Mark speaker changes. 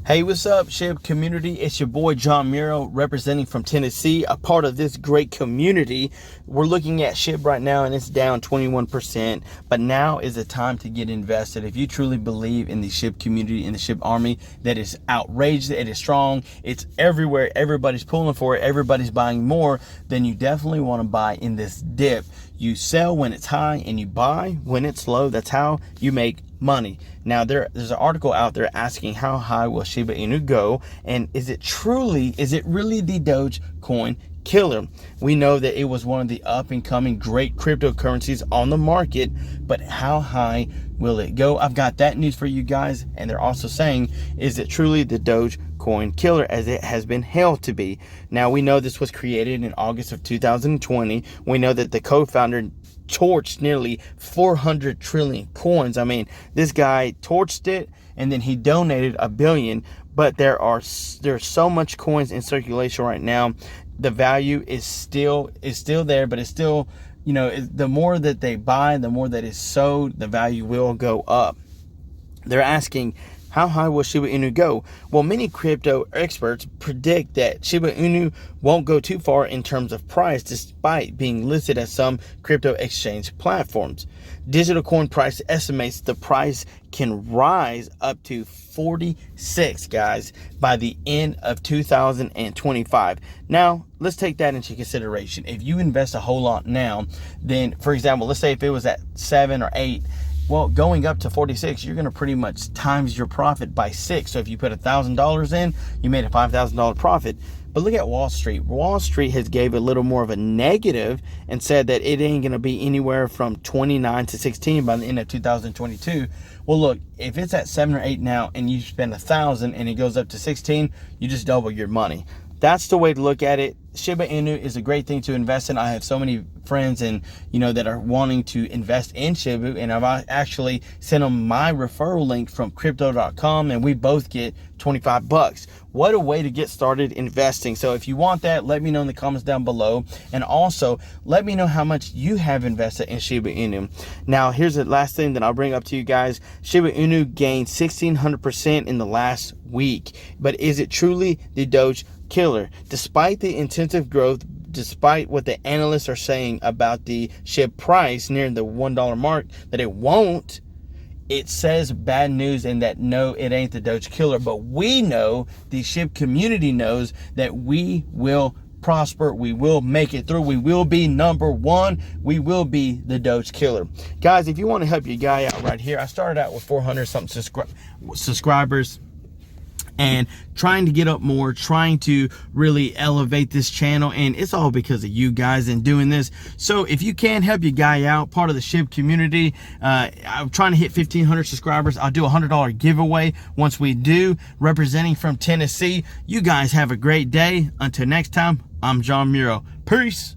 Speaker 1: Hey, what's up, SHIB community? It's your boy John Muro, representing from Tennessee, a part of this great community. We're looking at SHIB right now, and it's down 21%. But now is the time to get invested. If you truly believe in the SHIB community, in the SHIB army, that is outrageous, it is strong, it's everywhere, everybody's pulling for it, everybody's buying more, then you definitely want to buy in this dip. You sell when it's high and you buy when it's low. That's how you make money. Now there's an article out there asking how high will Shiba Inu go, and is it really the Doge coin killer? We know that it was one of the up and coming great cryptocurrencies on the market, but how high will it go? I've got that news for you guys. And they're also saying, is it truly the Doge coin killer as it has been held to be? Now we know this was created in August of 2020. We know that the co-founder torched nearly 400 trillion coins. I mean, this guy torched it, and then he donated $1 billion. But there's so much coins in circulation right now. The value is still there, but it's still, you know, the more that they buy, the more that is sold, the value will go up. They're asking, how high will Shiba Inu go? Well, many crypto experts predict that Shiba Inu won't go too far in terms of price, despite being listed at some crypto exchange platforms. Digital Coin Price estimates the price can rise up to 46, guys, by the end of 2025. Now, let's take that into consideration. If you invest a whole lot now, then, for example, let's say if it was at 7 or 8, well, going up to 46, you're going to pretty much times your profit by 6. So if you put $1,000 in, you made a $5,000 profit. But look at Wall Street. Wall Street has gave a little more of a negative and said that it ain't going to be anywhere from 29 to 16 by the end of 2022. Well, look, if it's at 7 or 8 now and you spend 1,000 and it goes up to 16, you just double your money. That's the way to look at it. Shiba Inu is a great thing to invest in. I have so many friends and that are wanting to invest in Shiba, and I've actually sent them my referral link from crypto.com, and we both get 25 bucks. What a way to get started investing. So if you want that, let me know in the comments down below, and also let me know how much you have invested in Shiba Inu. Now here's the last thing that I'll bring up to you guys. Shiba Inu gained 1,600% in the last week, but is it truly the Doge killer? Despite the intensive growth, despite what the analysts are saying about the SHIB price near the $1 mark, that it won't, it says bad news, and that no, it ain't the Doge killer. But we know, the SHIB community knows, that we will prosper, we will make it through, we will be number one, we will be the Doge killer. Guys, if you want to help your guy out right here, I started out with 400 something subscribers, and trying to get up more, trying to really elevate this channel, and it's all because of you guys and doing this. So if you can help your guy out, part of the SHIB community, I'm trying to hit 1,500 subscribers. I'll do a $100 giveaway once we do, representing from Tennessee. You guys have a great day. Until next time, I'm John Muro. Peace.